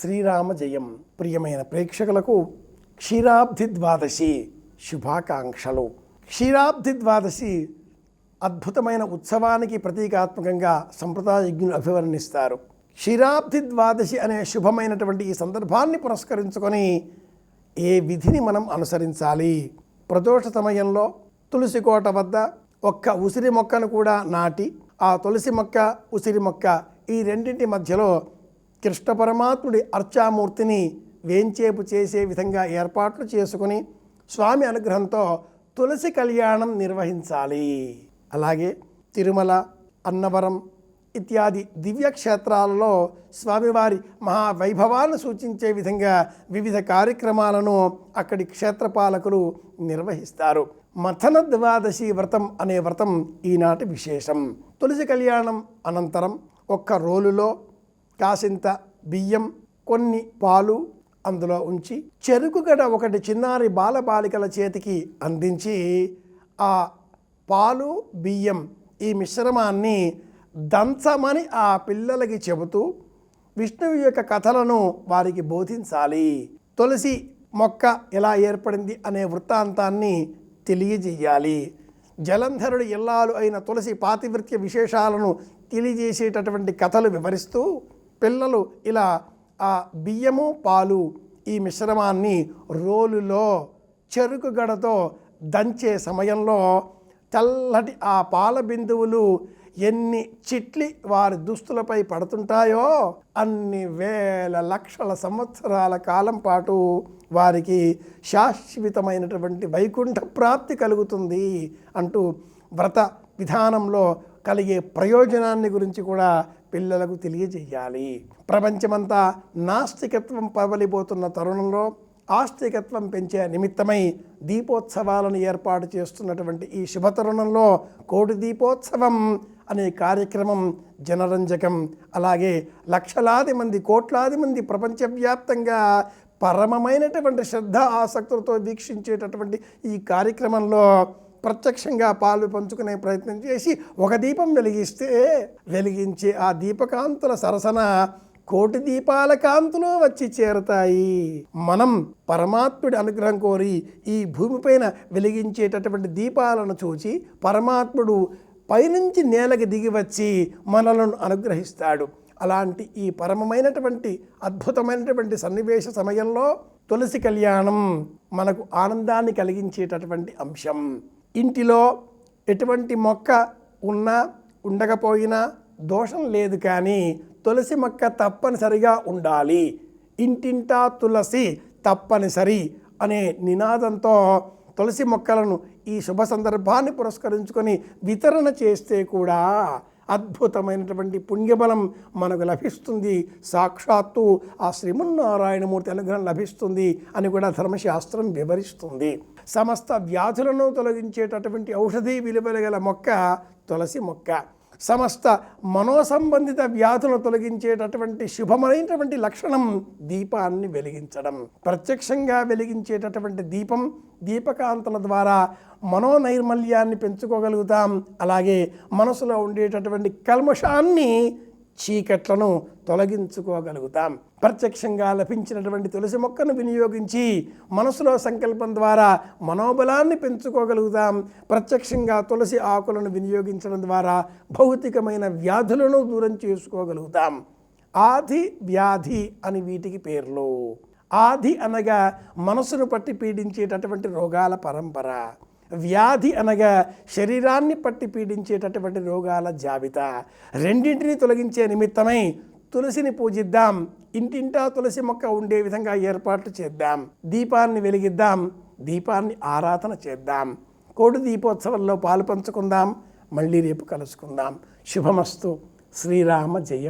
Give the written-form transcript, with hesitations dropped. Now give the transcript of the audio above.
శ్రీరామ జయం. ప్రియమైన ప్రేక్షకులకు క్షీరాబ్ధి ద్వాదశి శుభాకాంక్షలు. క్షీరాబ్ధి ద్వాదశి అద్భుతమైన ఉత్సవానికి ప్రతీకాత్మకంగా సంప్రదాయజ్ఞులు అభివర్ణిస్తారు. క్షీరాబ్ధి ద్వాదశి అనే శుభమైనటువంటి ఈ సందర్భాన్ని పురస్కరించుకొని ఏ విధిని మనం అనుసరించాలి? ప్రదోష సమయంలో తులసి కోట వద్ద ఒక్క ఉసిరి మొక్కను కూడా నాటి ఆ తులసి మొక్క ఉసిరి మొక్క ఈ రెండింటి మధ్యలో కృష్ణ పరమాత్ముడి అర్చామూర్తిని వేంచేపు చేసే విధంగా ఏర్పాట్లు చేసుకుని స్వామి అనుగ్రహంతో తులసి కళ్యాణం నిర్వహించాలి. అలాగే తిరుమల, అన్నవరం ఇత్యాది దివ్యక్షేత్రాలలో స్వామివారి మహావైభవాన్ని సూచించే విధంగా వివిధ కార్యక్రమాలను అక్కడి క్షేత్రపాలకులు నిర్వహిస్తారు. మథన ద్వాదశి వ్రతం అనే వ్రతం ఈనాటి విశేషం. తులసి కళ్యాణం అనంతరం ఒక్క రోలులో కాసింత బియ్యం, కొన్ని పాలు అందులో ఉంచి చెరుకు గడ ఒకటి చిన్నారి బాలబాలికల చేతికి అందించి ఆ పాలు బియ్యం ఈ మిశ్రమాన్ని దంచమని ఆ పిల్లలకి చెబుతూ విష్ణువు యొక్క కథలను వారికి బోధించాలి. తులసి మొక్క ఎలా ఏర్పడింది అనే వృత్తాంతాన్ని తెలియజేయాలి. జలంధరుడి ఇల్లాలు అయిన తులసి పాతివృత్య విశేషాలను తెలియజేసేటటువంటి కథలు వివరిస్తూ పిల్లలు ఇలా ఆ బియ్యము పాలు ఈ మిశ్రమాన్ని రోలులో చెరుకు గడతో దంచే సమయంలో తెల్లటి ఆ పాల బిందువులు ఎన్ని చిట్లి వారి దుస్తులపై పడుతుంటాయో అన్ని వేల లక్షల సంవత్సరాల కాలం పాటు వారికి శాశ్వతమైనటువంటి వైకుంఠ ప్రాప్తి కలుగుతుంది అంటూ వ్రత విధానంలో కలిగే ప్రయోజనాన్ని గురించి కూడా పిల్లలకు తెలియజేయాలి. ప్రపంచమంతా నాస్తికత్వం పవలిపోతున్న తరుణంలో ఆస్తికత్వం పెంచే నిమిత్తమై దీపోత్సవాలను ఏర్పాటు చేస్తున్నటువంటి ఈ శుభతరుణంలో కోటి దీపోత్సవం అనే కార్యక్రమం జనరంజకం. అలాగే లక్షలాది మంది, కోట్లాది మంది ప్రపంచవ్యాప్తంగా పరమమైనటువంటి శ్రద్ధ ఆసక్తులతో వీక్షించేటటువంటి ఈ కార్యక్రమంలో ప్రత్యక్షంగా పాలు పంచుకునే ప్రయత్నం చేసి ఒక దీపం వెలిగించే ఆ దీపకాంతుల సరసన కోటి దీపాల కాంతులు వచ్చి చేరతాయి. మనం పరమాత్ముడి అనుగ్రహం కోరి ఈ భూమిపైన వెలిగించేటటువంటి దీపాలను చూచి పరమాత్ముడు పైనుంచి నేలకి దిగి వచ్చి మనలను అనుగ్రహిస్తాడు. అలాంటి ఈ పరమమైనటువంటి అద్భుతమైనటువంటి సన్నివేశ సమయంలో తులసి కళ్యాణం మనకు ఆనందాన్ని కలిగించేటటువంటి అంశం. ఇంటిలో ఎటువంటి మొక్క ఉన్నా ఉండకపోయినా దోషం లేదు, కానీ తులసి మొక్క తప్పనిసరిగా ఉండాలి. ఇంటింటా తులసి తప్పనిసరి అనే నినాదంతో తులసి మొక్కలను ఈ శుభ సందర్భాన్ని పురస్కరించుకొని వితరణ చేస్తే కూడా అద్భుతమైనటువంటి పుణ్యబలం మనకు లభిస్తుంది. సాక్షాత్తు ఆ శ్రీమన్నారాయణమూర్తి అనుగ్రహం లభిస్తుంది అని కూడా ధర్మశాస్త్రం వివరిస్తుంది. సమస్త వ్యాధులను తొలగించేటటువంటి ఔషధీ విలువలు గల మొక్క తులసి మొక్క. సమస్త మనోసంబంధిత వ్యాధులను తొలగించేటటువంటి శుభమైనటువంటి లక్షణం దీపాన్ని వెలిగించడం. ప్రత్యక్షంగా వెలిగించేటటువంటి దీపం, దీపకాంతుల ద్వారా మనోనైర్మల్యాన్ని పెంచుకోగలుగుతాం. అలాగే మనసులో ఉండేటటువంటి కల్మషాన్ని, చీకట్లను తొలగించుకోగలుగుతాం. ప్రత్యక్షంగా లభించినటువంటి తులసి మొక్కను వినియోగించి మనసులో సంకల్పం ద్వారా మనోబలాన్ని పెంచుకోగలుగుతాం. ప్రత్యక్షంగా తులసి ఆకులను వినియోగించడం ద్వారా భౌతికమైన వ్యాధులను దూరం చేసుకోగలుగుతాం. ఆది, వ్యాధి అని వీటికి పేర్లు. ఆది అనగా మనసును పట్టి పీడించేటటువంటి రోగాల పరంపర. వ్యాధి అనగా శరీరాన్ని పట్టి పీడించేటటువంటి రోగాల జాబితా. రెండింటిని తొలగించే నిమిత్తమై తులసిని పూజిద్దాం. ఇంటింటా తులసి మొక్క ఉండే విధంగా ఏర్పాట్లు చేద్దాం. దీపాన్ని వెలిగిద్దాం, దీపాన్ని ఆరాధన చేద్దాం. కోటి దీపోత్సవంలో పాలు పంచుకుందాం. మళ్ళీ రేపు కలుసుకుందాం. శుభమస్తు. శ్రీరామ జయం.